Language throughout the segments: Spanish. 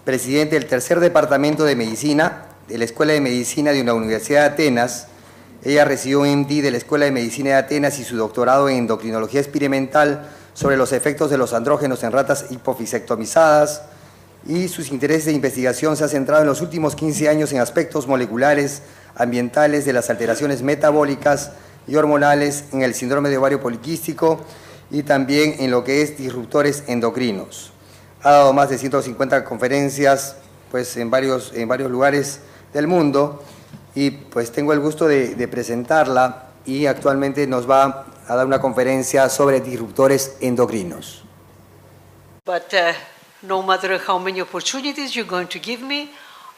presidente del tercer departamento de Medicina de la Escuela de Medicina de la Universidad de Atenas. Ella recibió un MD de la Escuela de Medicina de Atenas y su doctorado en endocrinología experimental sobre los efectos de los andrógenos en ratas hipofisectomizadas, y sus intereses de investigación se han centrado en los últimos 15 años en aspectos moleculares, ambientales de las alteraciones metabólicas y hormonales en el síndrome de ovario poliquístico y también en lo que es disruptores endocrinos. Ha dado más de 150 conferencias pues, en varios lugares del mundo, y pues tengo el gusto de presentarla, y actualmente nos va a dar una conferencia sobre disruptores endocrinos. No matter how many opportunities you're going to give me,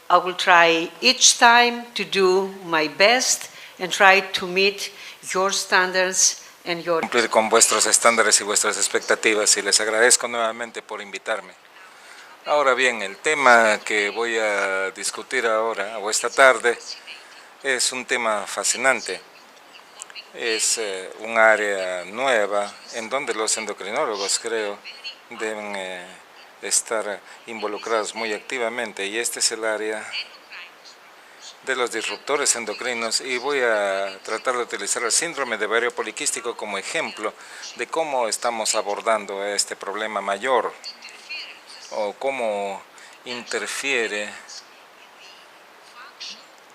I will try each time to do my best and try to meet your standards and your... Cumplir con vuestros estándares y vuestras expectativas, y les agradezco nuevamente por invitarme. Ahora bien, el tema que voy a discutir ahora o esta tarde es un tema fascinante. Es un área nueva en donde los endocrinólogos, creo, deben estar involucrados muy activamente, y este es el área de los disruptores endocrinos, y voy a tratar de utilizar el síndrome de ovario poliquístico como ejemplo de cómo estamos abordando este problema mayor o cómo interfiere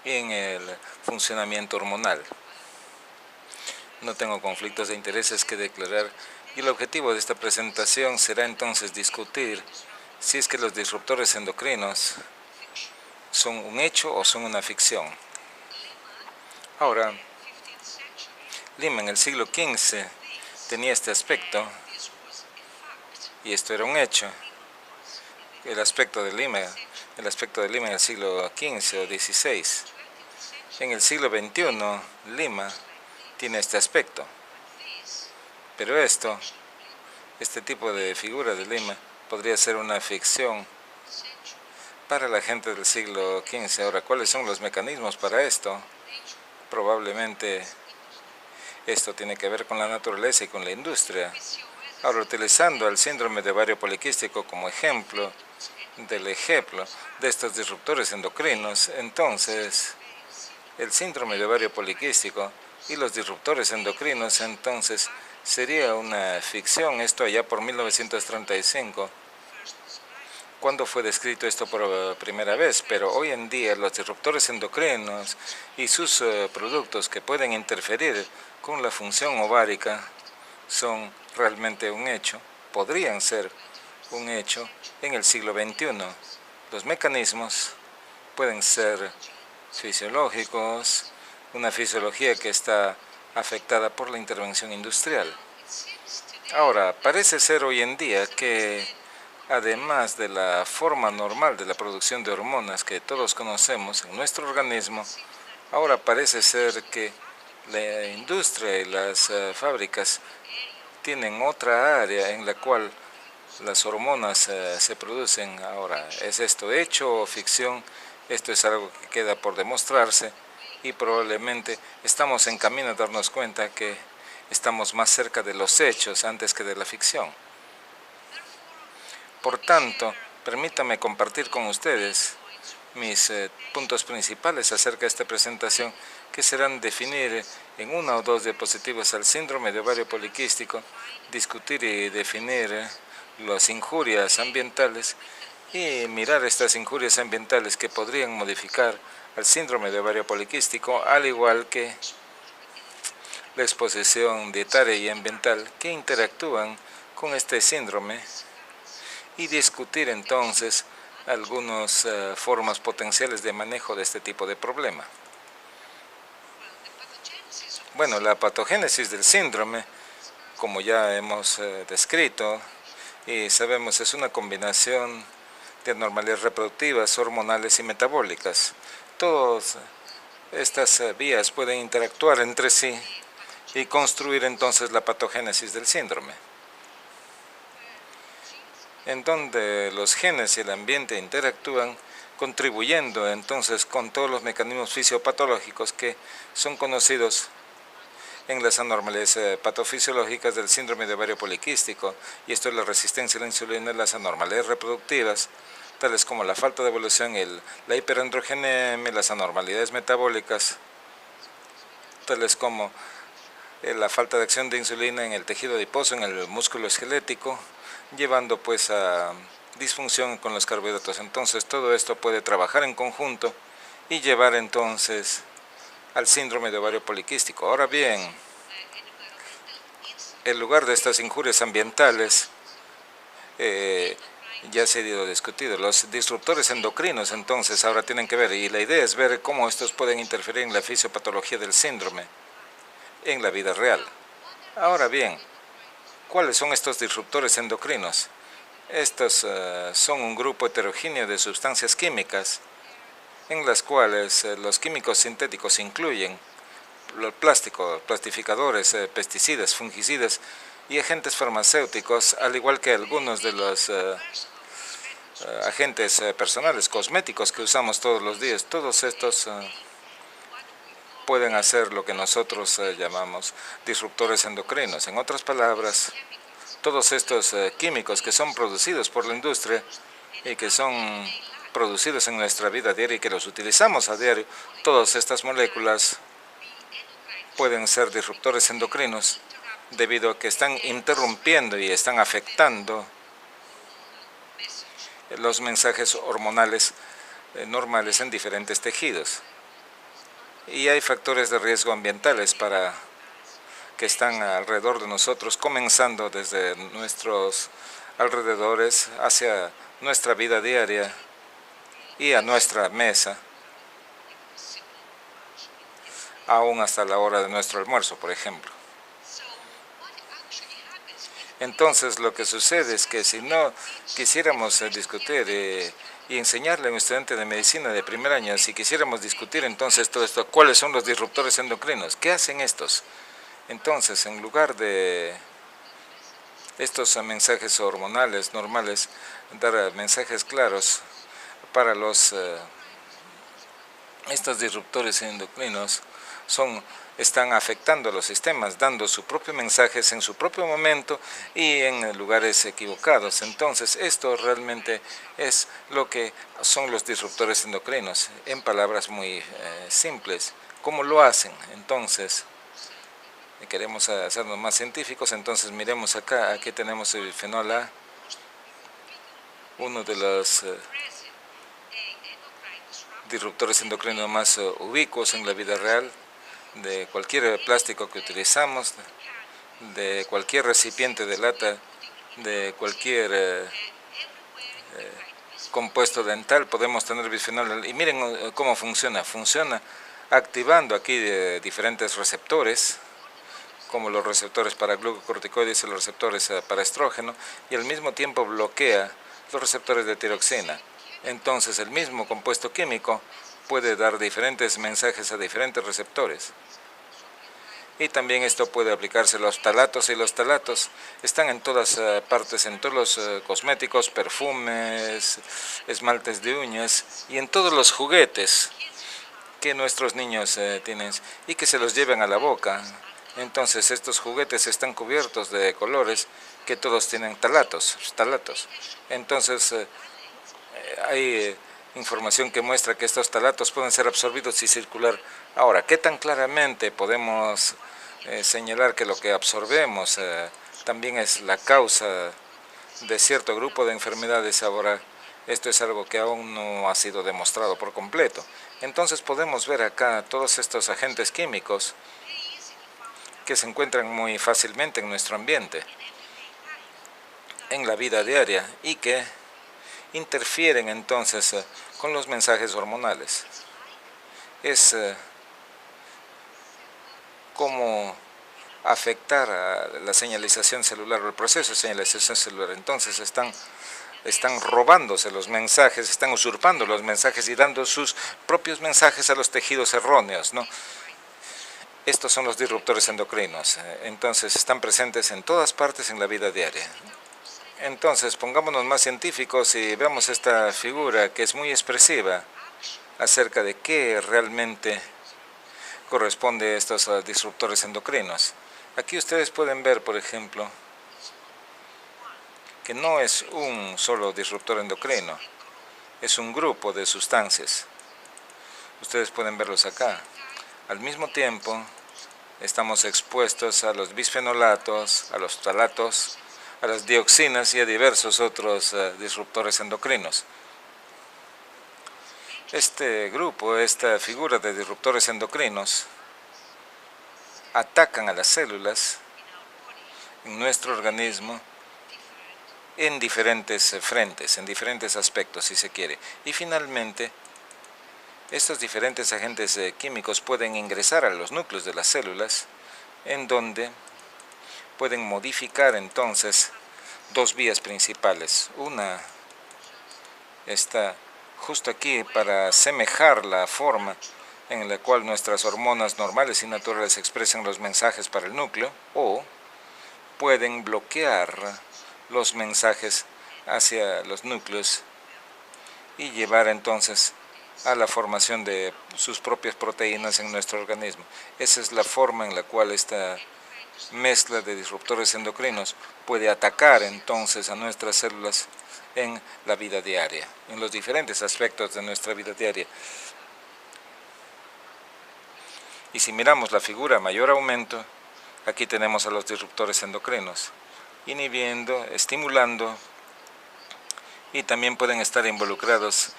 en el funcionamiento hormonal. No tengo conflictos de intereses que declarar, y el objetivo de esta presentación será entonces discutir si es que los disruptores endocrinos son un hecho o son una ficción. Ahora, Lima en el siglo XV tenía este aspecto, y esto era un hecho. El aspecto de Lima en el siglo XV o XVI. En el siglo XXI, Lima tiene este aspecto. Pero este tipo de figura de Lima podría ser una ficción para la gente del siglo XV. Ahora, ¿cuáles son los mecanismos para esto? Probablemente esto tiene que ver con la naturaleza y con la industria. Ahora, utilizando el síndrome de ovario poliquístico como ejemplo de estos disruptores endocrinos, entonces el síndrome de ovario poliquístico y los disruptores endocrinos entonces sería una ficción. Esto allá por 1935, cuando fue descrito esto por primera vez, pero hoy en día los disruptores endocrinos y sus productos que pueden interferir con la función ovárica son realmente un hecho, podrían ser un hecho en el siglo XXI. Los mecanismos pueden ser fisiológicos, una fisiología que está afectada por la intervención industrial. Ahora, parece ser hoy en día que además de la forma normal de la producción de hormonas que todos conocemos en nuestro organismo, ahora parece ser que la industria y las fábricas tienen otra área en la cual las hormonas se producen. Ahora, ¿es esto hecho o ficción? Esto es algo que queda por demostrarse, y probablemente estamos en camino a darnos cuenta que estamos más cerca de los hechos antes que de la ficción. Por tanto, permítame compartir con ustedes mis puntos principales acerca de esta presentación, que serán definir en una o dos diapositivas al síndrome de ovario poliquístico, discutir y definir las injurias ambientales y mirar estas injurias ambientales que podrían modificar al síndrome de ovario poliquístico, al igual que la exposición dietaria y ambiental que interactúan con este síndrome, y discutir entonces algunas formas potenciales de manejo de este tipo de problema. Bueno, la patogénesis del síndrome, como ya hemos descrito y sabemos, es una combinación de anormalidades reproductivas, hormonales y metabólicas. Todas estas vías pueden interactuar entre sí y construir entonces la patogénesis del síndrome, en donde los genes y el ambiente interactúan, contribuyendo entonces con todos los mecanismos fisiopatológicos que son conocidos en las anormalidades patofisiológicas del síndrome de ovario poliquístico, y esto es la resistencia a la insulina, las anormalidades reproductivas, tales como la falta de evolución, la hiperandrogenemia, las anormalidades metabólicas, tales como la falta de acción de insulina en el tejido adiposo, en el músculo esquelético, llevando pues a disfunción con los carbohidratos. Entonces todo esto puede trabajar en conjunto y llevar entonces al síndrome de ovario poliquístico. Ahora bien, en lugar de estas injurias ambientales, ya se ha ido discutido. Los disruptores endocrinos entonces ahora tienen que ver, y la idea es ver cómo estos pueden interferir en la fisiopatología del síndrome en la vida real. Ahora bien, ¿cuáles son estos disruptores endocrinos? Estos son un grupo heterogéneo de sustancias químicas en las cuales los químicos sintéticos incluyen los plásticos, plastificadores, pesticidas, fungicidas y agentes farmacéuticos, al igual que algunos de los agentes personales, cosméticos que usamos todos los días. Todos estos pueden hacer lo que nosotros llamamos disruptores endocrinos. En otras palabras, todos estos químicos que son producidos por la industria y que son producidos en nuestra vida diaria y que los utilizamos a diario, todas estas moléculas pueden ser disruptores endocrinos debido a que están interrumpiendo y están afectando los mensajes hormonales normales en diferentes tejidos. Y hay factores de riesgo ambientales que están alrededor de nosotros, comenzando desde nuestros alrededores hacia nuestra vida diaria y a nuestra mesa, aún hasta la hora de nuestro almuerzo, por ejemplo. Entonces, lo que sucede es que si no quisiéramos discutir y enseñarle a un estudiante de medicina de primer año, si quisiéramos discutir entonces todo esto, ¿cuáles son los disruptores endocrinos? ¿Qué hacen estos? Entonces, en lugar de estos mensajes hormonales normales, dar mensajes claros para estos disruptores endocrinos, están afectando a los sistemas, dando sus propios mensajes en su propio momento y en lugares equivocados. Entonces, esto realmente es lo que son los disruptores endocrinos, en palabras muy simples. ¿Cómo lo hacen? Entonces, queremos hacernos más científicos, entonces miremos acá, aquí tenemos el bifenol A, uno de los disruptores endocrinos más ubicuos en la vida real, de cualquier plástico que utilizamos, de cualquier recipiente de lata, de cualquier compuesto dental, podemos tener bifenol. Y miren cómo funciona. Funciona activando aquí diferentes receptores, como los receptores para glucocorticoides y los receptores para estrógeno, y al mismo tiempo bloquea los receptores de tiroxina. Entonces, el mismo compuesto químico puede dar diferentes mensajes a diferentes receptores. Y también esto puede aplicarse a los talatos, y los talatos están en todas partes, en todos los cosméticos, perfumes, esmaltes de uñas y en todos los juguetes que nuestros niños tienen y que se los llevan a la boca. Entonces estos juguetes están cubiertos de colores que todos tienen talatos. Entonces hay información que muestra que estos talatos pueden ser absorbidos y circular. Ahora, ¿qué tan claramente podemos señalar que lo que absorbemos también es la causa de cierto grupo de enfermedades? Ahora, esto es algo que aún no ha sido demostrado por completo. Entonces podemos ver acá todos estos agentes químicos que se encuentran muy fácilmente en nuestro ambiente, en la vida diaria, y que interfieren entonces con los mensajes hormonales. Es como afectar a la señalización celular, o el proceso de señalización celular. Entonces están robándose los mensajes, están usurpando los mensajes y dando sus propios mensajes a los tejidos erróneos, ¿no? Estos son los disruptores endocrinos. Entonces están presentes en todas partes en la vida diaria. Entonces, pongámonos más científicos y veamos esta figura que es muy expresiva acerca de qué realmente corresponde a estos disruptores endocrinos. Aquí ustedes pueden ver, por ejemplo, que no es un solo disruptor endocrino. es un grupo de sustancias. Ustedes pueden verlos acá. Al mismo tiempo, estamos expuestos a los bisfenolatos, a los ftalatos, a las dioxinas y a diversos otros disruptores endocrinos. Este grupo, esta figura de disruptores endocrinos, atacan a las células en nuestro organismo en diferentes frentes, en diferentes aspectos, si se quiere. Y finalmente, estos diferentes agentes químicos pueden ingresar a los núcleos de las células, en donde pueden modificar entonces dos vías principales. Una está justo aquí para asemejar la forma en la cual nuestras hormonas normales y naturales expresan los mensajes para el núcleo, o pueden bloquear los mensajes hacia los núcleos y llevar entonces a la formación de sus propias proteínas en nuestro organismo. Esa es la forma en la cual esta mezcla de disruptores endocrinos puede atacar entonces a nuestras células en la vida diaria, en los diferentes aspectos de nuestra vida diaria. Y si miramos la figura a mayor aumento, aquí tenemos a los disruptores endocrinos, inhibiendo, estimulando, y también pueden estar involucrados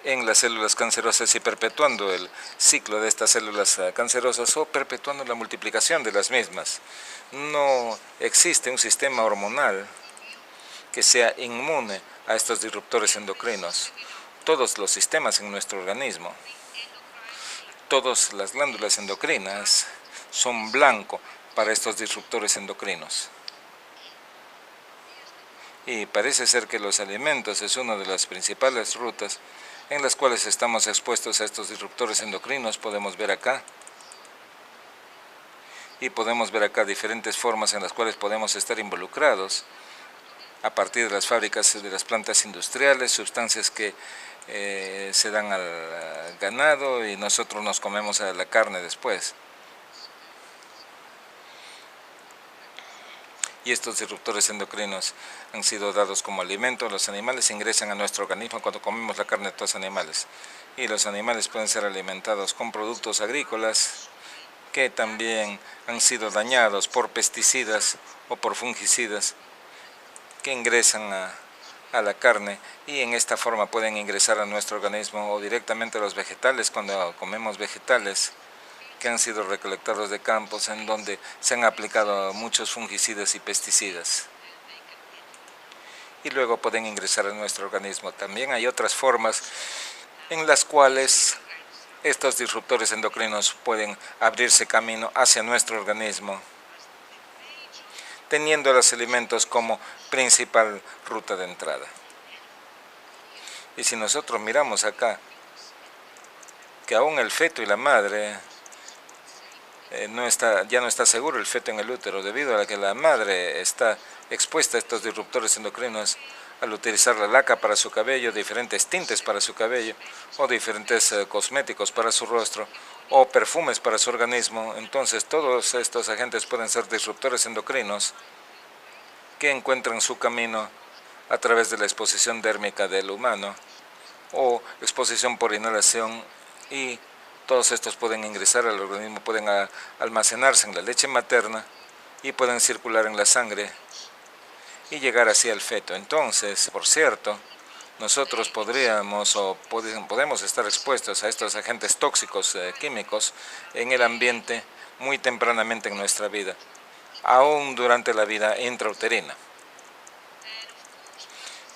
en las células cancerosas y perpetuando el ciclo de estas células cancerosas o perpetuando la multiplicación de las mismas. No existe un sistema hormonal que sea inmune a estos disruptores endocrinos. Todos los sistemas en nuestro organismo, todas las glándulas endocrinas son blanco para estos disruptores endocrinos. Y parece ser que los alimentos es una de las principales rutas en las cuales estamos expuestos a estos disruptores endocrinos. Podemos ver acá. Y podemos ver acá diferentes formas en las cuales podemos estar involucrados a partir de las fábricas de las plantas industriales, sustancias que se dan al ganado y nosotros nos comemos la carne después. Y estos disruptores endocrinos han sido dados como alimento. Los animales ingresan a nuestro organismo cuando comemos la carne de estos animales. Y los animales pueden ser alimentados con productos agrícolas que también han sido dañados por pesticidas o por fungicidas que ingresan a la carne, y en esta forma pueden ingresar a nuestro organismo, o directamente a los vegetales cuando comemos vegetales que han sido recolectados de campos en donde se han aplicado muchos fungicidas y pesticidas. Y luego pueden ingresar a nuestro organismo. También hay otras formas en las cuales estos disruptores endocrinos pueden abrirse camino hacia nuestro organismo, teniendo los alimentos como principal ruta de entrada. Y si nosotros miramos acá, que aún el feto y la madre ya no está seguro el feto en el útero, debido a que la madre está expuesta a estos disruptores endocrinos al utilizar la laca para su cabello, diferentes tintes para su cabello, o diferentes cosméticos para su rostro, o perfumes para su organismo. Entonces todos estos agentes pueden ser disruptores endocrinos que encuentran su camino a través de la exposición dérmica del humano o exposición por inhalación, y todos estos pueden ingresar al organismo, pueden almacenarse en la leche materna y pueden circular en la sangre y llegar hacia el feto. Entonces, por cierto, nosotros podemos estar expuestos a estos agentes tóxicos químicos en el ambiente muy tempranamente en nuestra vida, aún durante la vida intrauterina.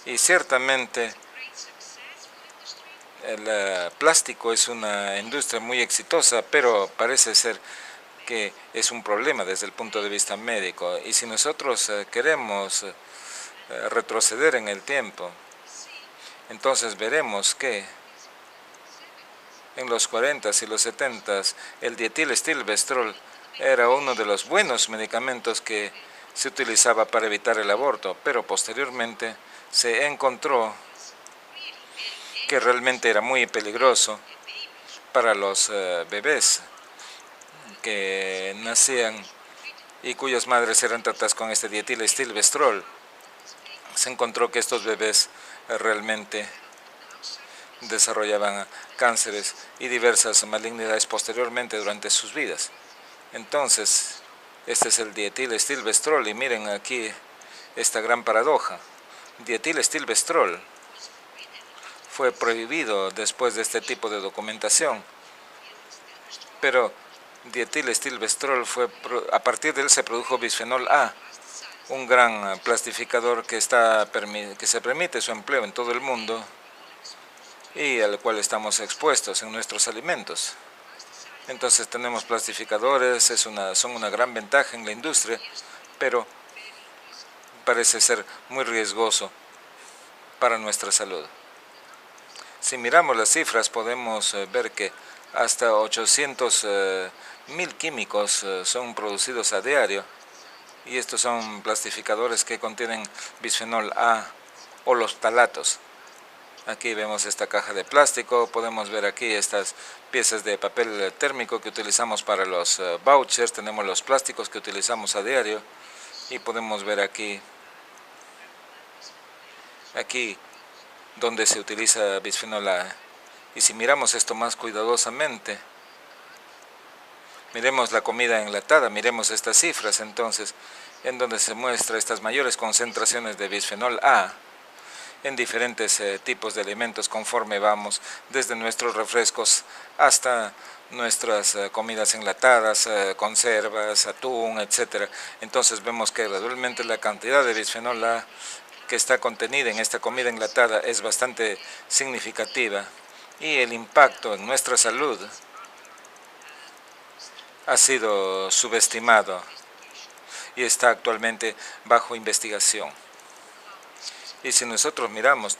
Y ciertamente el plástico es una industria muy exitosa, pero parece ser que es un problema desde el punto de vista médico. Y si nosotros queremos retroceder en el tiempo, entonces veremos que en los 40s y los 70s el dietilestilbestrol era uno de los buenos medicamentos que se utilizaba para evitar el aborto, pero posteriormente se encontró que realmente era muy peligroso para los bebés que nacían y cuyas madres eran tratadas con este dietilestilbestrol. Se encontró que estos bebés realmente desarrollaban cánceres y diversas malignidades posteriormente durante sus vidas. Entonces, este es el dietilestilbestrol y miren aquí esta gran paradoja. Dietilestilbestrol fue prohibido después de este tipo de documentación, pero dietilestilbestrol a partir de él se produjo bisfenol A, un gran plastificador que se permite su empleo en todo el mundo y al cual estamos expuestos en nuestros alimentos. Entonces tenemos plastificadores, son una gran ventaja en la industria, pero parece ser muy riesgoso para nuestra salud. Si miramos las cifras podemos ver que hasta 800.000 químicos son producidos a diario, y estos son plastificadores que contienen bisfenol A o los ftalatos. Aquí vemos esta caja de plástico, podemos ver aquí estas piezas de papel térmico que utilizamos para los vouchers, tenemos los plásticos que utilizamos a diario y podemos ver aquí donde se utiliza bisfenol A. Y si miramos esto más cuidadosamente, miremos la comida enlatada, miremos estas cifras entonces, en donde se muestra estas mayores concentraciones de bisfenol A en diferentes tipos de alimentos conforme vamos, desde nuestros refrescos hasta nuestras comidas enlatadas, conservas, atún, etc. Entonces vemos que gradualmente la cantidad de bisfenol A que está contenida en esta comida enlatada es bastante significativa y el impacto en nuestra salud ha sido subestimado y está actualmente bajo investigación. Y si nosotros miramos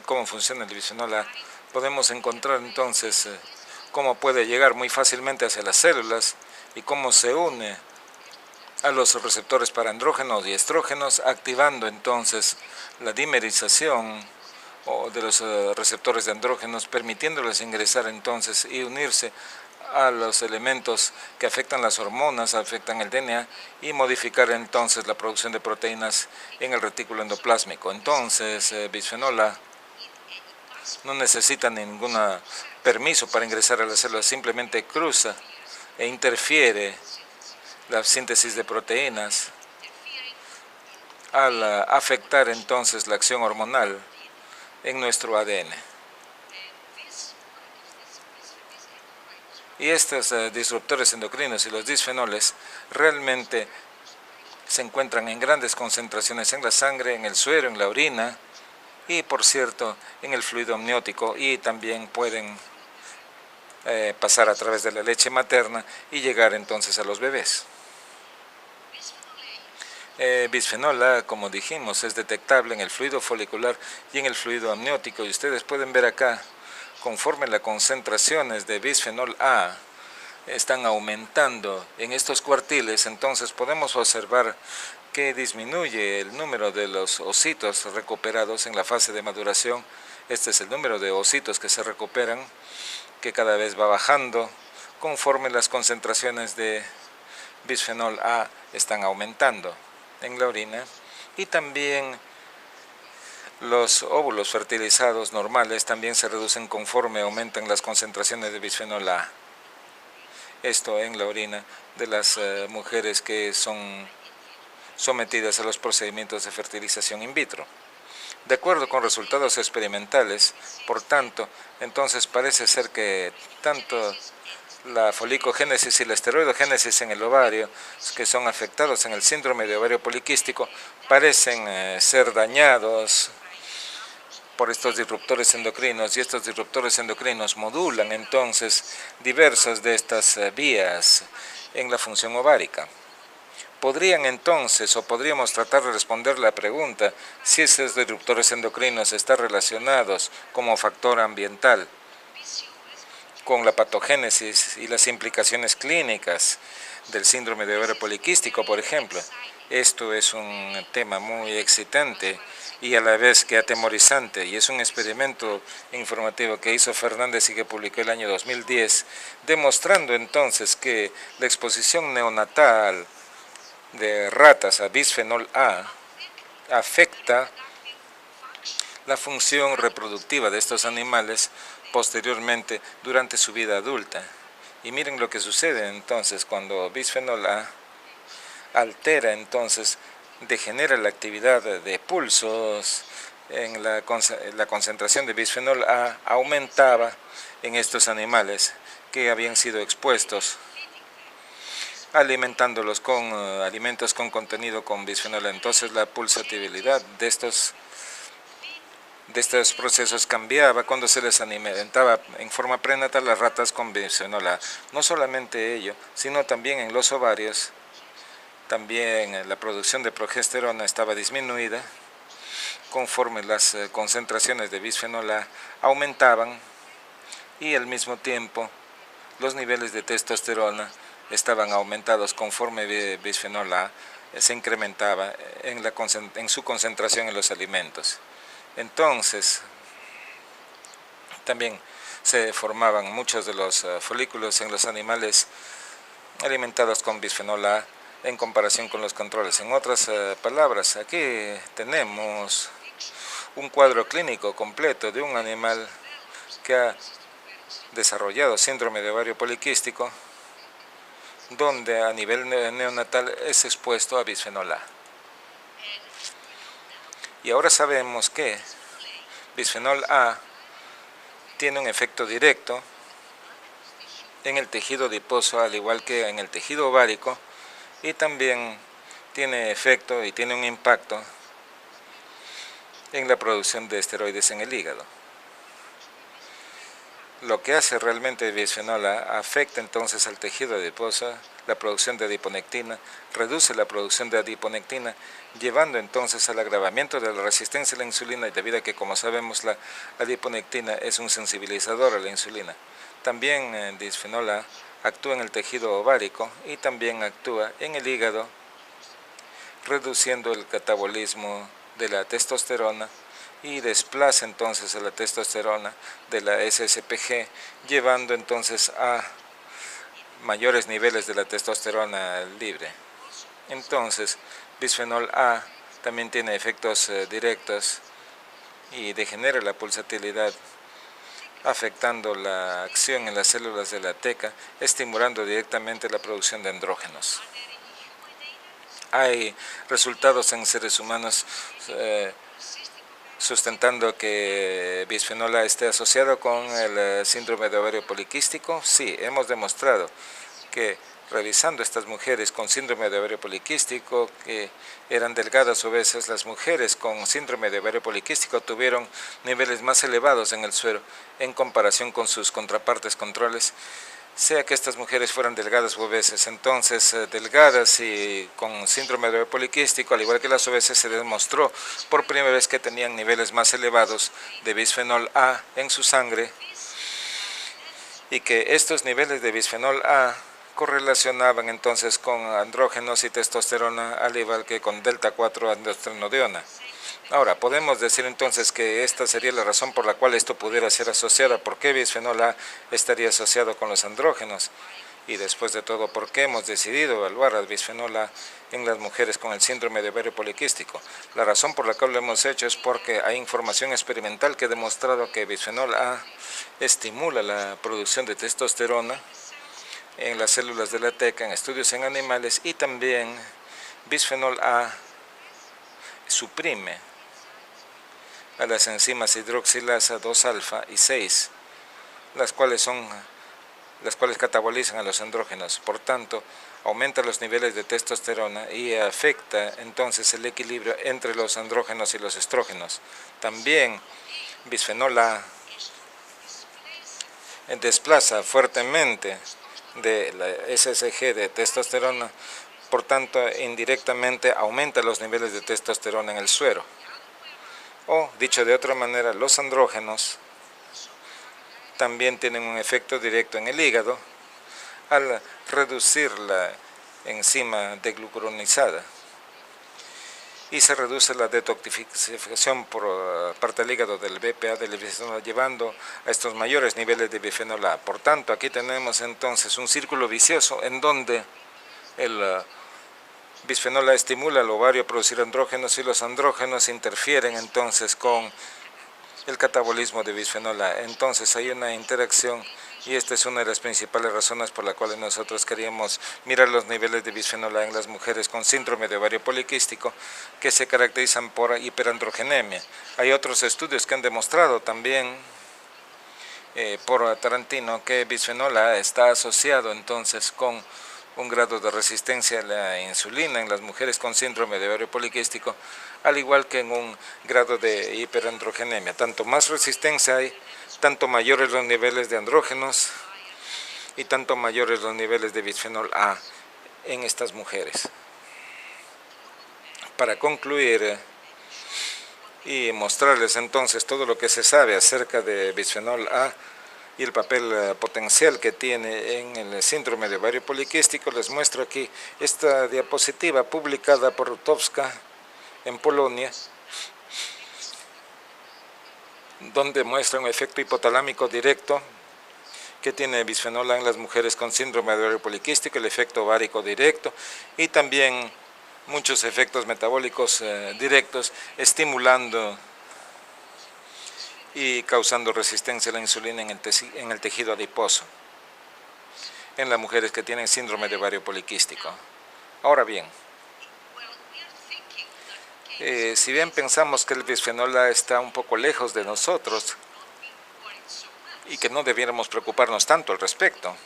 cómo funciona el bisfenol A, podemos encontrar entonces cómo puede llegar muy fácilmente hacia las células y cómo se une a los receptores para andrógenos y estrógenos, activando entonces la dimerización de los receptores de andrógenos, permitiéndoles ingresar entonces y unirse a los elementos que afectan las hormonas, afectan el DNA y modificar entonces la producción de proteínas en el retículo endoplásmico. Entonces, bisfenol A no necesita ningún permiso para ingresar a las células, simplemente cruza e interfiere la síntesis de proteínas al afectar entonces la acción hormonal en nuestro ADN. Y estos disruptores endocrinos y los bisfenoles realmente se encuentran en grandes concentraciones en la sangre, en el suero, en la orina y, por cierto, en el fluido amniótico, y también pueden pasar a través de la leche materna y llegar entonces a los bebés. Bisfenol A, como dijimos, es detectable en el fluido folicular y en el fluido amniótico, y ustedes pueden ver acá, conforme las concentraciones de bisfenol A están aumentando en estos cuartiles, entonces podemos observar que disminuye el número de los ocitos recuperados en la fase de maduración. Este es el número de ocitos que se recuperan, que cada vez va bajando conforme las concentraciones de bisfenol A están aumentando en la orina, y también los óvulos fertilizados normales también se reducen conforme aumentan las concentraciones de bisfenol A. Esto en la orina de las mujeres que son sometidas a los procedimientos de fertilización in vitro. De acuerdo con resultados experimentales, por tanto, entonces parece ser que tanto la folicogénesis y la esteroidogénesis en el ovario, que son afectados en el síndrome de ovario poliquístico, parecen ser dañados por estos disruptores endocrinos, y estos disruptores endocrinos modulan entonces diversas de estas vías en la función ovárica. Podrían entonces, o podríamos tratar de responder la pregunta, si estos disruptores endocrinos están relacionados como factor ambiental con la patogénesis y las implicaciones clínicas del síndrome de ovario poliquístico, por ejemplo. Esto es un tema muy excitante y a la vez que atemorizante, y es un experimento informativo que hizo Fernández y que publicó el año 2010, demostrando entonces que la exposición neonatal de ratas a bisfenol A afecta la función reproductiva de estos animales posteriormente durante su vida adulta. Y miren lo que sucede entonces cuando bisfenol A altera, entonces degenera la actividad de pulsos. En la concentración de bisfenol A aumentaba en estos animales que habían sido expuestos, alimentándolos con alimentos con contenido con bisfenol A. Entonces la pulsatividad de estos procesos cambiaba cuando se les alimentaba en forma prenatal las ratas con bisfenol A. No solamente ello, sino también en los ovarios, también la producción de progesterona estaba disminuida conforme las concentraciones de bisfenol A aumentaban, y al mismo tiempo los niveles de testosterona estaban aumentados conforme bisfenol A se incrementaba en su concentración en los alimentos. Entonces, también se formaban muchos de los folículos en los animales alimentados con bisfenol A en comparación con los controles. En otras palabras, aquí tenemos un cuadro clínico completo de un animal que ha desarrollado síndrome de ovario poliquístico, donde a nivel neonatal es expuesto a bisfenol A. Y ahora sabemos que bisfenol A tiene un efecto directo en el tejido adiposo, al igual que en el tejido ovárico, y también tiene efecto y tiene un impacto en la producción de esteroides en el hígado. Lo que hace realmente bisfenol A afecta entonces al tejido adiposo, la producción de adiponectina, reduce la producción de adiponectina, llevando entonces al agravamiento de la resistencia a la insulina, y debido a que, como sabemos, la adiponectina es un sensibilizador a la insulina. También bisfenol A actúa en el tejido ovárico y también actúa en el hígado, reduciendo el catabolismo de la testosterona, y desplaza entonces a la testosterona de la SSPG, llevando entonces a mayores niveles de la testosterona libre. Entonces, bisfenol A también tiene efectos directos y degenera la pulsatilidad, afectando la acción en las células de la teca, estimulando directamente la producción de andrógenos. Hay resultados en seres humanos sustentando que bisfenol A esté asociado con el síndrome de ovario poliquístico. Sí, hemos demostrado que revisando estas mujeres con síndrome de ovario poliquístico, que eran delgadas obesas, las mujeres con síndrome de ovario poliquístico tuvieron niveles más elevados en el suero en comparación con sus contrapartes controles, sea que estas mujeres fueran delgadas u obesas. Entonces, delgadas y con síndrome de ovario poliquístico, al igual que las obesas, se demostró por primera vez que tenían niveles más elevados de bisfenol A en su sangre, y que estos niveles de bisfenol A correlacionaban entonces con andrógenos y testosterona, al igual que con delta 4 androstenediona. Ahora, podemos decir entonces que esta sería la razón por la cual esto pudiera ser asociada. ¿Por qué bisfenol A estaría asociado con los andrógenos? Y después de todo, ¿por qué hemos decidido evaluar al bisfenol A en las mujeres con el síndrome de ovario poliquístico? La razón por la cual lo hemos hecho es porque hay información experimental que ha demostrado que bisfenol A estimula la producción de testosterona en las células de la teca, en estudios en animales, y también bisfenol A suprime a las enzimas hidroxilasa 2-alfa y 6, las cuales catabolizan a los andrógenos. Por tanto, aumenta los niveles de testosterona y afecta entonces el equilibrio entre los andrógenos y los estrógenos. También bisfenol A desplaza fuertemente de la SSG de testosterona, por tanto indirectamente aumenta los niveles de testosterona en el suero. O, dicho de otra manera, los andrógenos también tienen un efecto directo en el hígado al reducir la enzima deglucuronizada, y se reduce la detoxificación por parte del hígado del BPA del bisfenol, llevando a estos mayores niveles de bisfenol A. Por tanto, aquí tenemos entonces un círculo vicioso en donde el bisfenol A estimula al ovario a producir andrógenos, y los andrógenos interfieren entonces con el catabolismo de bisfenol A. Entonces hay una interacción y esta es una de las principales razones por las cuales nosotros queríamos mirar los niveles de bisfenol A en las mujeres con síndrome de ovario poliquístico que se caracterizan por hiperandrogenemia. Hay otros estudios que han demostrado también por Tarantino que bisfenol A está asociado entonces con un grado de resistencia a la insulina en las mujeres con síndrome de ovario poliquístico, al igual que en un grado de hiperandrogenemia. Tanto más resistencia hay, tanto mayores los niveles de andrógenos y tanto mayores los niveles de bisfenol A en estas mujeres. Para concluir y mostrarles entonces todo lo que se sabe acerca de bisfenol A y el papel potencial que tiene en el síndrome de ovario poliquístico, les muestro aquí esta diapositiva publicada por Rutowska en Polonia, donde muestra un efecto hipotalámico directo que tiene bisfenol A en las mujeres con síndrome de ovario poliquístico, el efecto ovárico directo y también muchos efectos metabólicos directos, estimulando y causando resistencia a la insulina en el tejido adiposo en las mujeres que tienen síndrome de ovario poliquístico. Ahora bien, si bien pensamos que el bisfenol A está un poco lejos de nosotros y que no debiéramos preocuparnos tanto al respecto,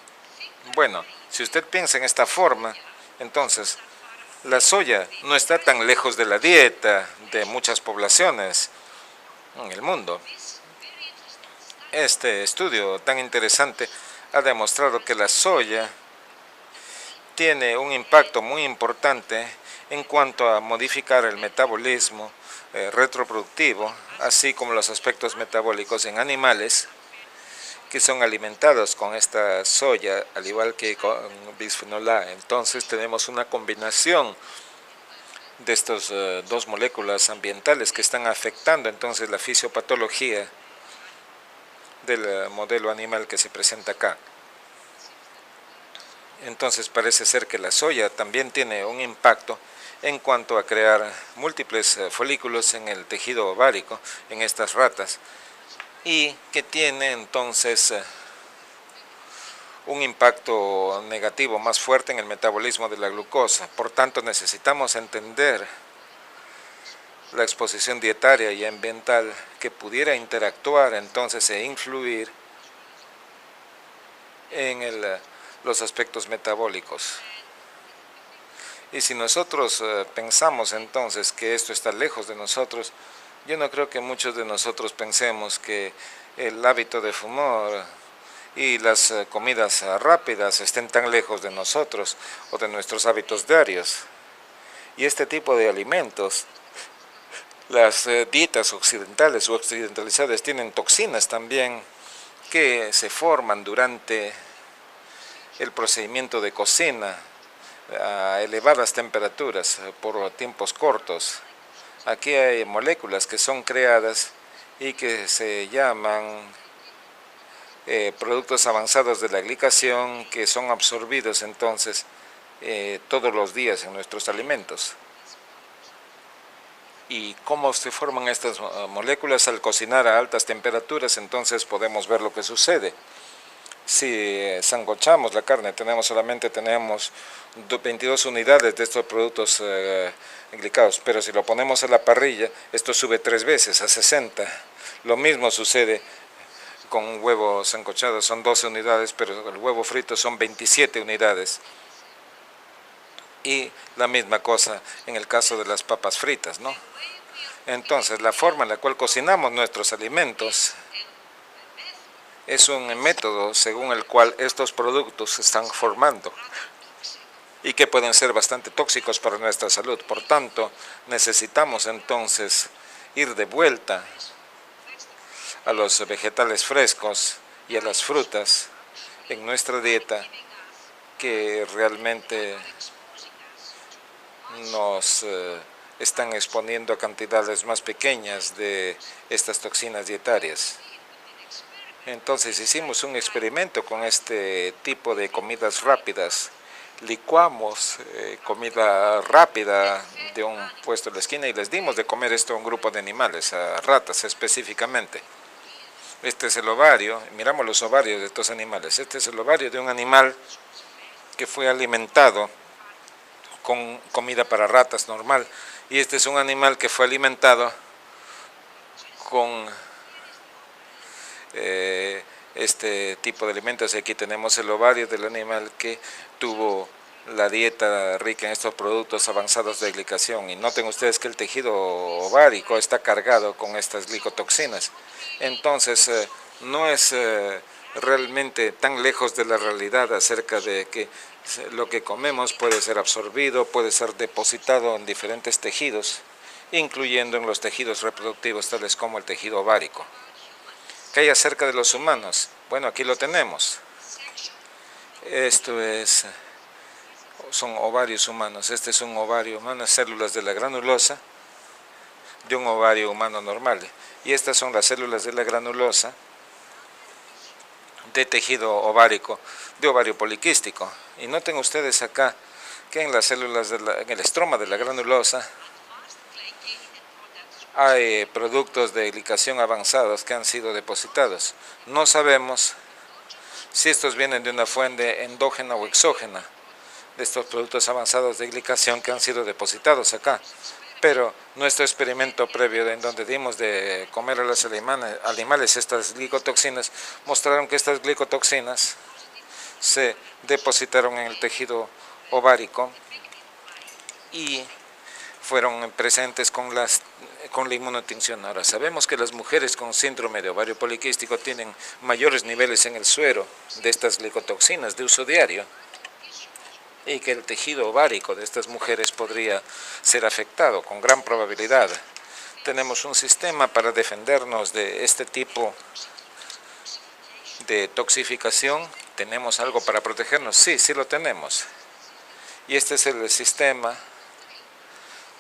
bueno, si usted piensa en esta forma, entonces la soya no está tan lejos de la dieta de muchas poblaciones en el mundo. Este estudio tan interesante ha demostrado que la soya tiene un impacto muy importante en cuanto a modificar el metabolismo retroproductivo, así como los aspectos metabólicos en animales que son alimentados con esta soya, al igual que con bisfenol A. Entonces tenemos una combinación de estas dos moléculas ambientales que están afectando entonces la fisiopatología del modelo animal que se presenta acá. Entonces parece ser que la soya también tiene un impacto en cuanto a crear múltiples folículos en el tejido ovárico en estas ratas y que tiene entonces un impacto negativo más fuerte en el metabolismo de la glucosa. Por tanto, necesitamos entender la exposición dietaria y ambiental que pudiera interactuar entonces e influir en los aspectos metabólicos. Y si nosotros pensamos entonces que esto está lejos de nosotros, yo no creo que muchos de nosotros pensemos que el hábito de fumar y las comidas rápidas estén tan lejos de nosotros o de nuestros hábitos diarios. Y este tipo de alimentos, las dietas occidentales o occidentalizadas tienen toxinas también que se forman durante el procedimiento de cocina a elevadas temperaturas por tiempos cortos. Aquí hay moléculas que son creadas y que se llaman productos avanzados de la glicación que son absorbidos entonces todos los días en nuestros alimentos. Y cómo se forman estas moléculas al cocinar a altas temperaturas, entonces podemos ver lo que sucede. Si sancochamos la carne, solamente tenemos 22 unidades de estos productos glicados, pero si lo ponemos a la parrilla, esto sube 3 veces, a 60. Lo mismo sucede con un huevo sancochado, son 12 unidades, pero el huevo frito son 27 unidades. Y la misma cosa en el caso de las papas fritas, ¿no? Entonces, la forma en la cual cocinamos nuestros alimentos es un método según el cual estos productos se están formando y que pueden ser bastante tóxicos para nuestra salud. Por tanto, necesitamos entonces ir de vuelta a los vegetales frescos y a las frutas en nuestra dieta que realmente nos están exponiendo a cantidades más pequeñas de estas toxinas dietarias. Entonces hicimos un experimento con este tipo de comidas rápidas licuamos comida rápida de un puesto de la esquina y les dimos de comer esto a un grupo de animales, a ratas específicamente. Este es el ovario, miramos los ovarios de estos animales. Este es el ovario de un animal que fue alimentado con comida para ratas normal. Y este es un animal que fue alimentado con este tipo de alimentos. Aquí tenemos el ovario del animal que tuvo la dieta rica en estos productos avanzados de glicación. Y noten ustedes que el tejido ovárico está cargado con estas glicotoxinas. Entonces, no es realmente tan lejos de la realidad acerca de que lo que comemos puede ser absorbido, puede ser depositado en diferentes tejidos, incluyendo en los tejidos reproductivos, tales como el tejido ovárico. ¿Qué hay acerca de los humanos? Bueno, aquí lo tenemos. Esto son ovarios humanos. Este es un ovario humano, células de la granulosa de un ovario humano normal. Y estas son las células de la granulosa de tejido ovárico, de ovario poliquístico. Y noten ustedes acá que en las células, en el estroma de la granulosa, hay productos de glicación avanzados que han sido depositados. No sabemos si estos vienen de una fuente endógena o exógena, de estos productos avanzados de glicación que han sido depositados acá. Pero nuestro experimento previo en donde dimos de comer a los animales estas glicotoxinas, mostraron que estas glicotoxinas se depositaron en el tejido ovárico y fueron presentes con la inmunotinción. Ahora, sabemos que las mujeres con síndrome de ovario poliquístico tienen mayores niveles en el suero de estas glicotoxinas de uso diario y que el tejido ovárico de estas mujeres podría ser afectado con gran probabilidad. Tenemos un sistema para defendernos de este tipo de toxificación. ¿Tenemos algo para protegernos? Sí, sí lo tenemos. Y este es el sistema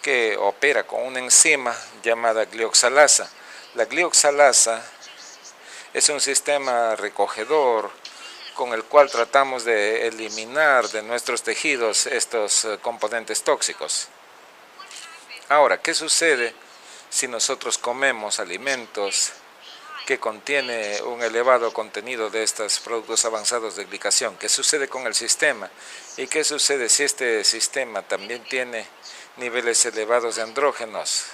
que opera con una enzima llamada glioxalasa. La glioxalasa es un sistema recogedor con el cual tratamos de eliminar de nuestros tejidos estos componentes tóxicos. Ahora, ¿qué sucede si nosotros comemos alimentos que contienen un elevado contenido de estos productos avanzados de glicación? ¿Qué sucede con el sistema? ¿Y qué sucede si este sistema también tiene niveles elevados de andrógenos?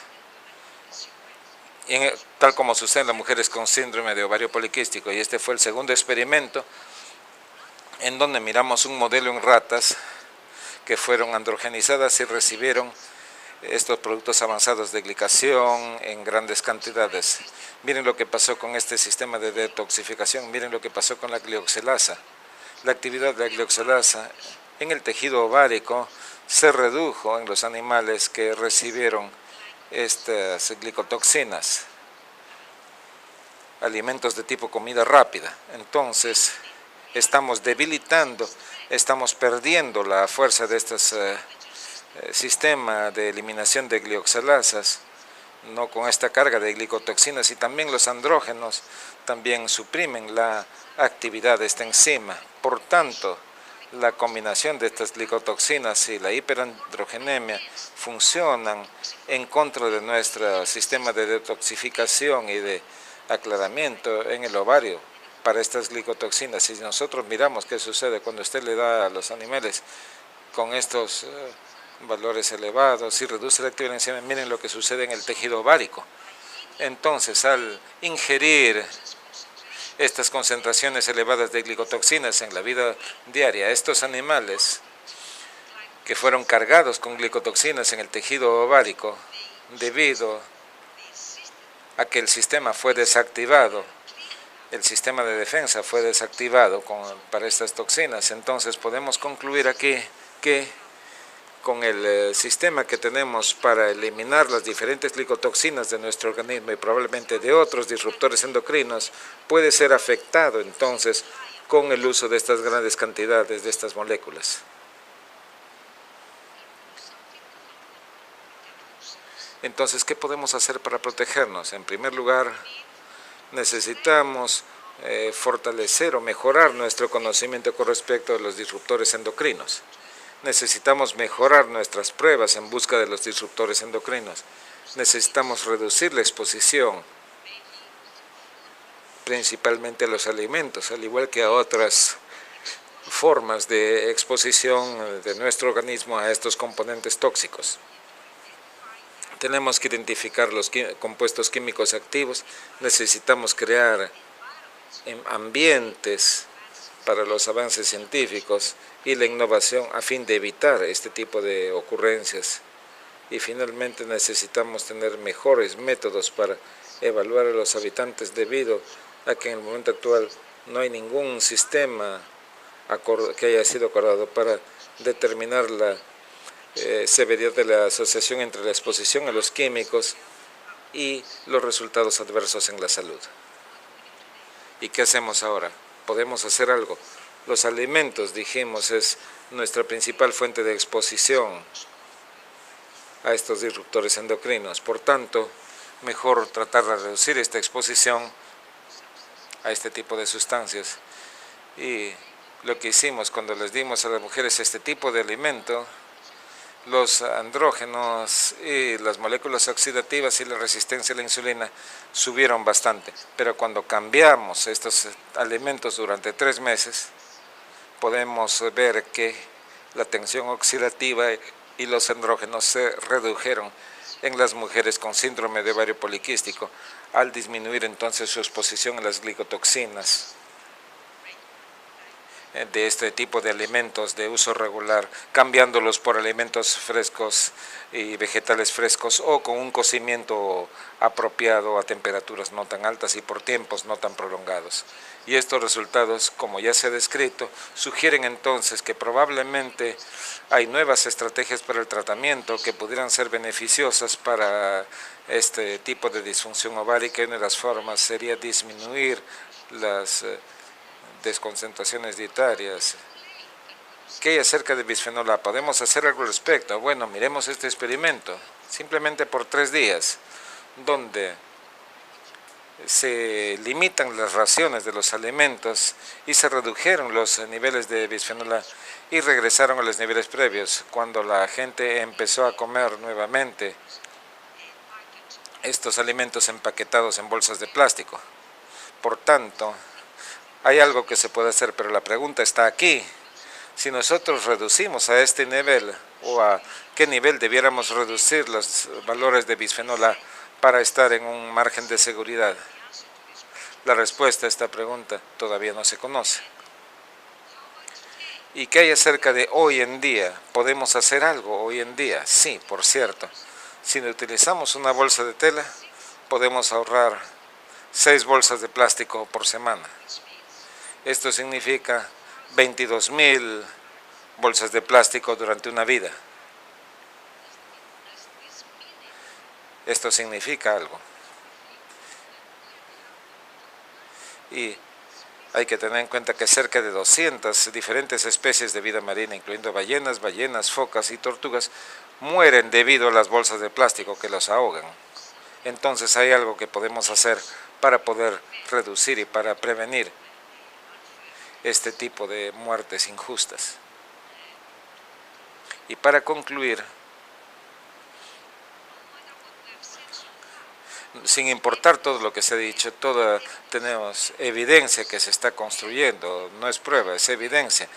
Tal como sucede en las mujeres con síndrome de ovario poliquístico. Y este fue el segundo experimento en donde miramos un modelo en ratas que fueron androgenizadas y recibieron estos productos avanzados de glicación en grandes cantidades. Miren lo que pasó con este sistema de detoxificación, miren lo que pasó con la glioxalasa. La actividad de la glioxalasa en el tejido ovárico se redujo en los animales que recibieron estas glicotoxinas, alimentos de tipo comida rápida. Entonces, estamos debilitando, estamos perdiendo la fuerza de estos sistemas de eliminación de glioxalasas, no con esta carga de glicotoxinas, y también los andrógenos también suprimen la actividad de esta enzima. Por tanto, la combinación de estas glicotoxinas y la hiperandrogenemia funcionan en contra de nuestro sistema de detoxificación y de aclaramiento en el ovario para estas glicotoxinas. Si nosotros miramos qué sucede cuando usted le da a los animales con estos valores elevados y reduce la actividad enzima, miren lo que sucede en el tejido ovárico. Entonces, al ingerir estas concentraciones elevadas de glicotoxinas en la vida diaria, estos animales que fueron cargados con glicotoxinas en el tejido ovárico, debido a que el sistema fue desactivado, el sistema de defensa fue desactivado para estas toxinas, entonces podemos concluir aquí que con el sistema que tenemos para eliminar las diferentes glicotoxinas de nuestro organismo y probablemente de otros disruptores endocrinos, puede ser afectado entonces con el uso de estas grandes cantidades de estas moléculas. Entonces, ¿qué podemos hacer para protegernos? En primer lugar, necesitamos fortalecer o mejorar nuestro conocimiento con respecto a los disruptores endocrinos. Necesitamos mejorar nuestras pruebas en busca de los disruptores endocrinos. Necesitamos reducir la exposición, principalmente a los alimentos, al igual que a otras formas de exposición de nuestro organismo a estos componentes tóxicos. Tenemos que identificar los compuestos químicos activos. Necesitamos crear ambientes para los avances científicos y la innovación a fin de evitar este tipo de ocurrencias. Y finalmente necesitamos tener mejores métodos para evaluar a los habitantes debido a que en el momento actual no hay ningún sistema que haya sido acordado para determinar la severidad de la asociación entre la exposición a los químicos y los resultados adversos en la salud. ¿Y qué hacemos ahora? ¿Podemos hacer algo? Los alimentos, dijimos, es nuestra principal fuente de exposición a estos disruptores endocrinos. Por tanto, mejor tratar de reducir esta exposición a este tipo de sustancias. Y lo que hicimos cuando les dimos a las mujeres este tipo de alimento, los andrógenos y las moléculas oxidativas y la resistencia a la insulina subieron bastante. Pero cuando cambiamos estos alimentos durante 3 meses, podemos ver que la tensión oxidativa y los andrógenos se redujeron en las mujeres con síndrome de ovario poliquístico, al disminuir entonces su exposición a las glicotoxinas de este tipo de alimentos de uso regular, cambiándolos por alimentos frescos y vegetales frescos o con un cocimiento apropiado a temperaturas no tan altas y por tiempos no tan prolongados. Y estos resultados, como ya se ha descrito, sugieren entonces que probablemente hay nuevas estrategias para el tratamiento que pudieran ser beneficiosas para este tipo de disfunción ovárica. Y una de las formas sería disminuir las desconcentraciones dietarias. ¿Qué hay acerca de bisfenol A? ¿Podemos hacer algo al respecto? Bueno, miremos este experimento, simplemente por 3 días, donde se limitan las raciones de los alimentos y se redujeron los niveles de bisfenol A y regresaron a los niveles previos. Cuando la gente empezó a comer nuevamente estos alimentos empaquetados en bolsas de plástico. Por tanto, hay algo que se puede hacer, pero la pregunta está aquí. Si nosotros reducimos a este nivel, o a qué nivel debiéramos reducir los valores de bisfenol A para estar en un margen de seguridad. La respuesta a esta pregunta todavía no se conoce. ¿Y qué hay acerca de hoy en día? ¿Podemos hacer algo hoy en día? Sí, por cierto. Si utilizamos una bolsa de tela, podemos ahorrar 6 bolsas de plástico por semana. Esto significa 22,000 bolsas de plástico durante una vida. Esto significa algo. Y hay que tener en cuenta que cerca de 200 diferentes especies de vida marina, incluyendo ballenas, focas y tortugas, mueren debido a las bolsas de plástico que los ahogan. Entonces hay algo que podemos hacer para poder reducir y para prevenir este tipo de muertes injustas. Y para concluir, sin importar todo lo que se ha dicho, tenemos evidencia que se está construyendo, no es prueba, es evidencia.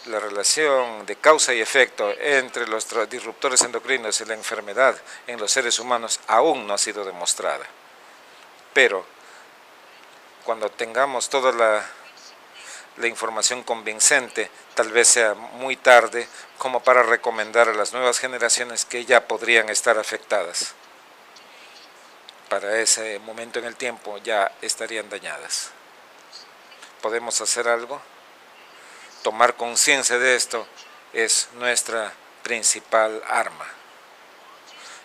La relación de causa y efecto entre los disruptores endocrinos y la enfermedad en los seres humanos aún no ha sido demostrada. Pero cuando tengamos toda la información convincente, tal vez sea muy tarde como para recomendar a las nuevas generaciones que ya podrían estar afectadas. Para ese momento en el tiempo ya estarían dañadas. ¿Podemos hacer algo? Tomar conciencia de esto es nuestra principal arma.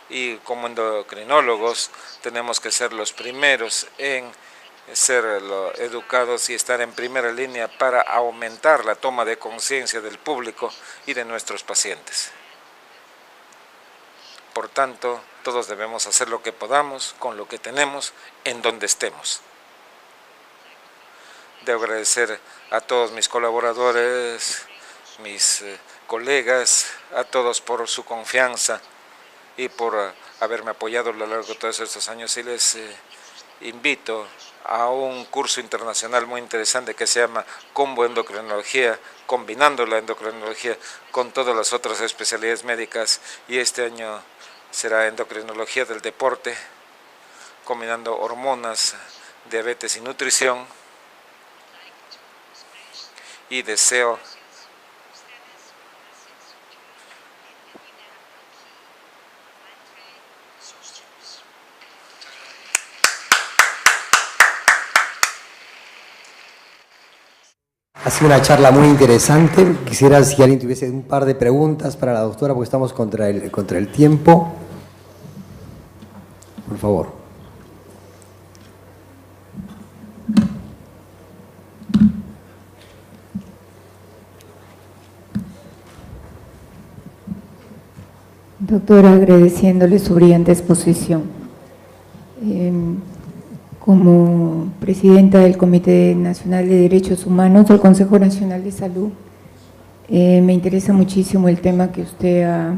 Y como endocrinólogos tenemos que ser los primeros en ser educados y estar en primera línea para aumentar la toma de conciencia del público y de nuestros pacientes. Por tanto, todos debemos hacer lo que podamos con lo que tenemos en donde estemos. Debo agradecer a todos mis colaboradores mis colegas, a todos por su confianza y por haberme apoyado a lo largo de todos estos años, y les invito a un curso internacional muy interesante que se llama Combo Endocrinología, combinando la endocrinología con todas las otras especialidades médicas, y este año será endocrinología del deporte, combinando hormonas, diabetes y nutrición, y deseo Ha sido una charla muy interesante. Quisiera si alguien tuviese un par de preguntas para la doctora, porque estamos contra el tiempo. Por favor. Doctora, agradeciéndole su brillante exposición. Como presidenta del Comité Nacional de Derechos Humanos del Consejo Nacional de Salud, me interesa muchísimo el tema que usted ha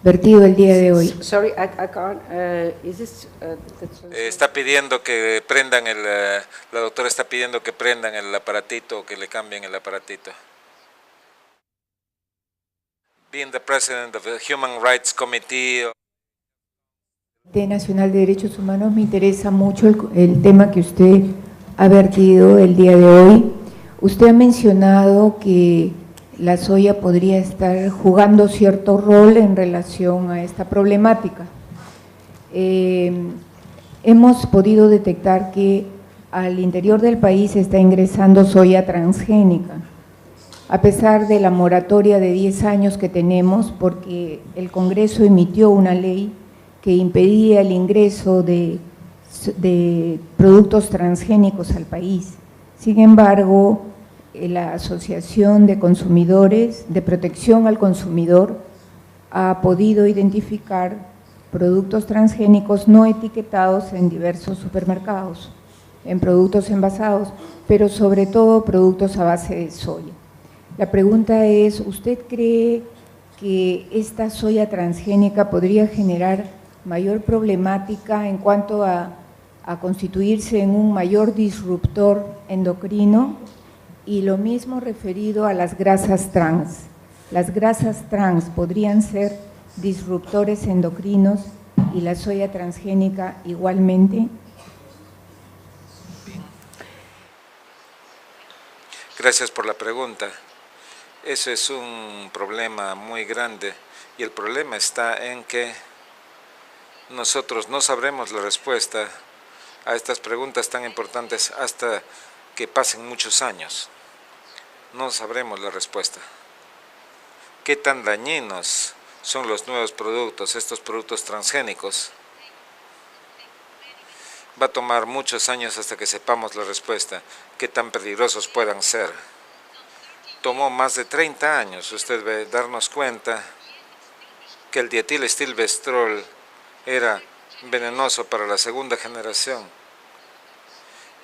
vertido el día de hoy. Sorry, I can't. Is this, está pidiendo que prendan la doctora está pidiendo que prendan el aparatito, o que le cambien el aparatito. Being the president of the Human Rights Committee. Comité Nacional de Derechos Humanos, me interesa mucho el tema que usted ha vertido el día de hoy. Usted ha mencionado que la soya podría estar jugando cierto rol en relación a esta problemática. Hemos podido detectar que al interior del país está ingresando soya transgénica, a pesar de la moratoria de 10 años que tenemos, porque el Congreso emitió una ley que impedía el ingreso de productos transgénicos al país. Sin embargo, la Asociación de Consumidores, de Protección al Consumidor, ha podido identificar productos transgénicos no etiquetados en diversos supermercados, en productos envasados, pero sobre todo productos a base de soya. La pregunta es, ¿usted cree que esta soya transgénica podría generar mayor problemática en cuanto a constituirse en un mayor disruptor endocrino? Y lo mismo referido a las grasas trans. ¿Las grasas trans podrían ser disruptores endocrinos y la soya transgénica igualmente? Gracias por la pregunta. Eso es un problema muy grande, y el problema está en que nosotros no sabremos la respuesta a estas preguntas tan importantes hasta que pasen muchos años. No sabremos la respuesta. ¿Qué tan dañinos son los nuevos productos, estos productos transgénicos? Va a tomar muchos años hasta que sepamos la respuesta, qué tan peligrosos puedan ser. Tomó más de 30 años, usted ve, darnos cuenta que el dietilestilbestrol era venenoso para la segunda generación,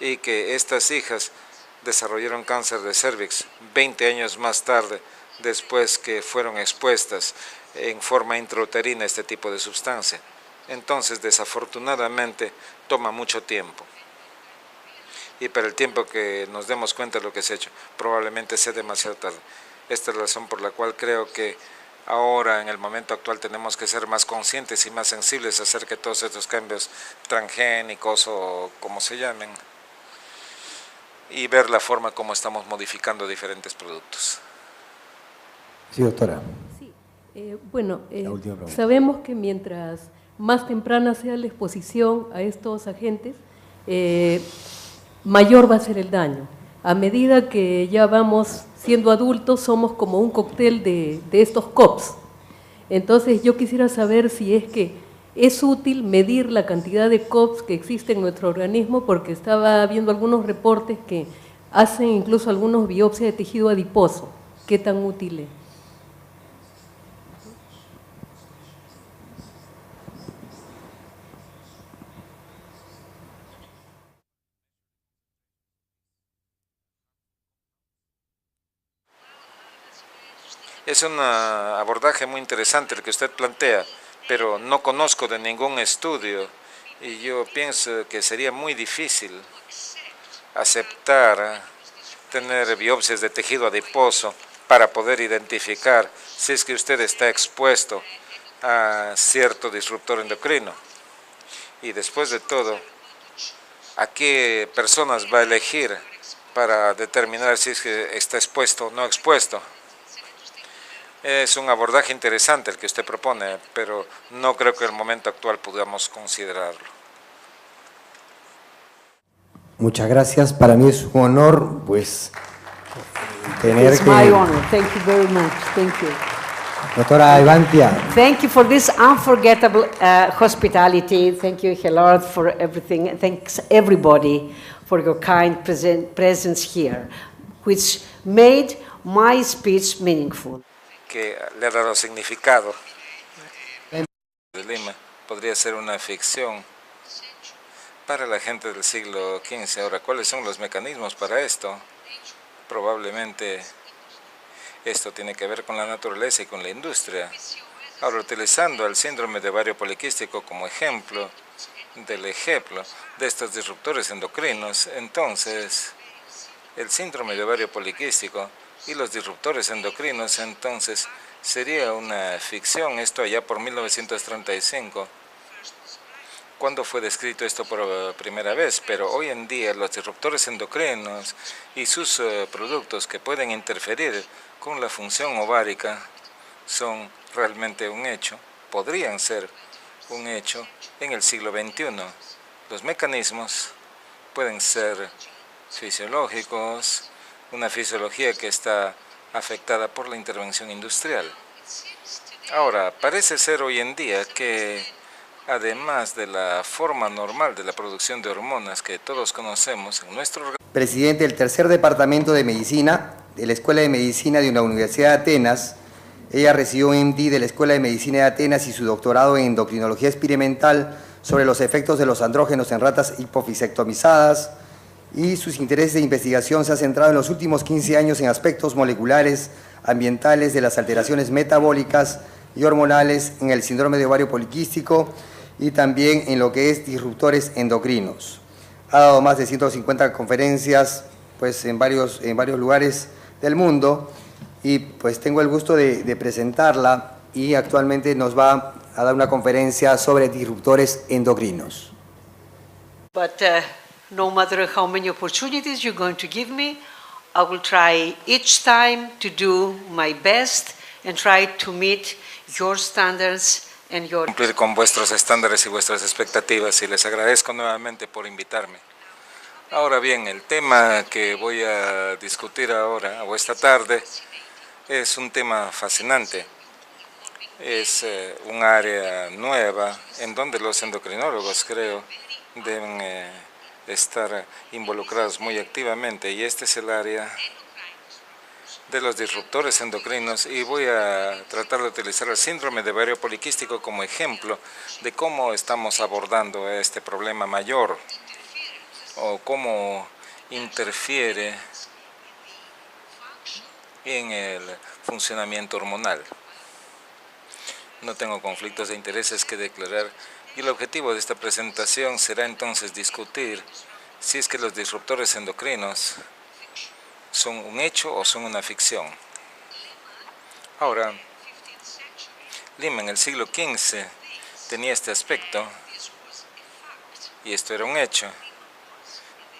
y que estas hijas desarrollaron cáncer de cérvix 20 años más tarde, después que fueron expuestas en forma intrauterina a este tipo de sustancia. Entonces, desafortunadamente, toma mucho tiempo. Y para el tiempo que nos demos cuenta de lo que se ha hecho, probablemente sea demasiado tarde. Esta es la razón por la cual creo que ahora, en el momento actual, tenemos que ser más conscientes y más sensibles acerca de todos estos cambios transgénicos, o como se llamen, y ver la forma como estamos modificando diferentes productos. Sí, doctora. Sí, bueno, La última pregunta. sabemos que mientras más temprana sea la exposición a estos agentes, mayor va a ser el daño. A medida que ya vamos siendo adultos, somos como un cóctel de estos COPs. Entonces, yo quisiera saber si es que es útil medir la cantidad de COPs que existe en nuestro organismo, porque estaba viendo algunos reportes que hacen incluso algunos biopsias de tejido adiposo. ¿Qué tan útil es? Es un abordaje muy interesante el que usted plantea, pero no conozco de ningún estudio y yo pienso que sería muy difícil aceptar tener biopsias de tejido adiposo para poder identificar si es que usted está expuesto a cierto disruptor endocrino. Y después de todo, ¿a qué personas va a elegir para determinar si es que está expuesto o no expuesto? Es un abordaje interesante el que usted propone, pero no creo que en el momento actual podamos considerarlo. Muchas gracias. Para mí es un honor, pues, tener It's my que... honor. Thank you very much. Thank you. Doctora Ayvantia, Thank you for this unforgettable hospitality. Thank you, Hilard, for everything. Thanks, everybody, for your kind presence here, which made my speech meaningful. Que le ha dado significado. De Lima podría ser una ficción para la gente del siglo XV. Ahora, ¿cuáles son los mecanismos para esto? Probablemente esto tiene que ver con la naturaleza y con la industria. Ahora, utilizando el síndrome de ovario poliquístico como ejemplo de estos disruptores endocrinos, entonces el síndrome de ovario poliquístico y los disruptores endocrinos, entonces sería una ficción. Esto allá por 1935, cuando fue descrito esto por primera vez, pero hoy en día los disruptores endocrinos y sus productos que pueden interferir con la función ovárica son realmente un hecho, podrían ser un hecho en el siglo XXI. Los mecanismos pueden ser fisiológicos, una fisiología que está afectada por la intervención industrial. Ahora, parece ser hoy en día que además de la forma normal de la producción de hormonas que todos conocemos en nuestro organismo, presidente del tercer departamento de medicina de la Escuela de Medicina de la Universidad de Atenas. Ella recibió un MD de la Escuela de Medicina de Atenas y su doctorado en endocrinología experimental sobre los efectos de los andrógenos en ratas hipofisectomizadas, y sus intereses de investigación se han centrado en los últimos 15 años en aspectos moleculares, ambientales de las alteraciones metabólicas y hormonales en el síndrome de ovario poliquístico y también en lo que es disruptores endocrinos. Ha dado más de 150 conferencias pues, en varios lugares del mundo y pues tengo el gusto de presentarla, y actualmente nos va a dar una conferencia sobre disruptores endocrinos. But no matter how many opportunities you're going to give me, I will try each time to do my best and try to meet your standards and your... cumplir con vuestros estándares y vuestras expectativas, y les agradezco nuevamente por invitarme. Ahora bien, el tema que voy a discutir ahora o esta tarde es un tema fascinante. Es un área nueva en donde los endocrinólogos, creo, deben estar involucrados muy activamente, y este es el área de los disruptores endocrinos, y voy a tratar de utilizar el síndrome de ovario poliquístico como ejemplo de cómo estamos abordando este problema mayor o cómo interfiere en el funcionamiento hormonal. No tengo conflictos de intereses que declarar, y el objetivo de esta presentación será entonces discutir si es que los disruptores endocrinos son un hecho o son una ficción. Ahora, Lima en el siglo XV tenía este aspecto, y esto era un hecho.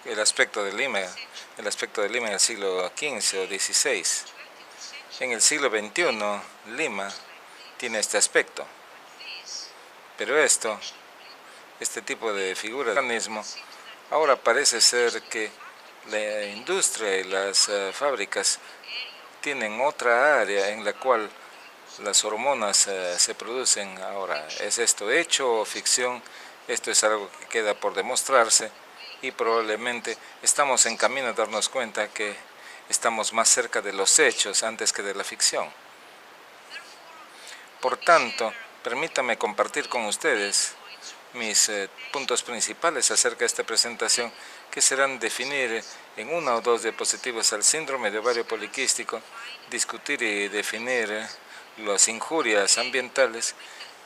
El aspecto de Lima en el siglo XV o XVI. En el siglo XXI, Lima tiene este aspecto. Pero este tipo de figura, ahora parece ser que la industria y las fábricas tienen otra área en la cual las hormonas se producen. Ahora, ¿es esto hecho o ficción? Esto es algo que queda por demostrarse, y probablemente estamos en camino a darnos cuenta que estamos más cerca de los hechos antes que de la ficción. Por tanto, permítame compartir con ustedes mis puntos principales acerca de esta presentación, que serán definir en una o dos diapositivas al síndrome de ovario poliquístico, discutir y definir las injurias ambientales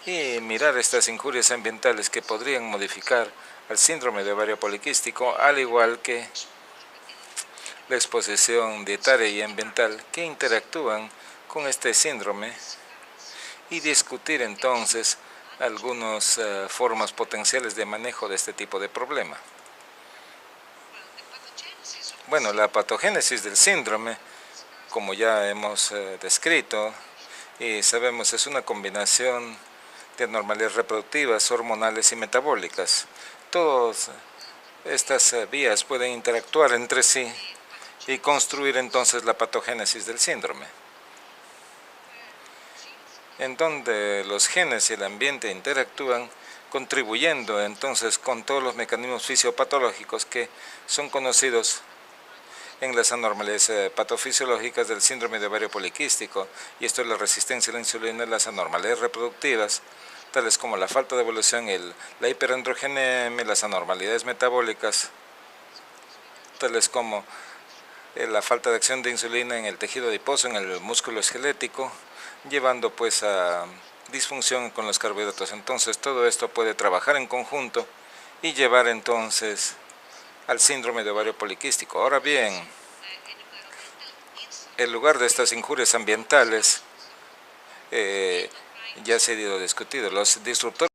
y mirar estas injurias ambientales que podrían modificar al síndrome de ovario poliquístico, al igual que la exposición dietaria y ambiental que interactúan con este síndrome, y discutir entonces algunas formas potenciales de manejo de este tipo de problema. Bueno, la patogénesis del síndrome, como ya hemos descrito y sabemos, es una combinación de anormalidades reproductivas, hormonales y metabólicas. Todas estas vías pueden interactuar entre sí y construir entonces la patogénesis del síndrome, en donde los genes y el ambiente interactúan, contribuyendo entonces con todos los mecanismos fisiopatológicos que son conocidos en las anormalidades patofisiológicas del síndrome de ovario poliquístico, y esto es la resistencia a la insulina, las anormalidades reproductivas, tales como la falta de evolución, la hiperandrogenemia, las anormalidades metabólicas, tales como la falta de acción de insulina en el tejido adiposo, en el músculo esquelético, llevando pues a disfunción con los carbohidratos. Entonces todo esto puede trabajar en conjunto y llevar entonces al síndrome de ovario poliquístico. Ahora bien, el lugar de estas injurias ambientales ya se ha ido discutido. Los disruptores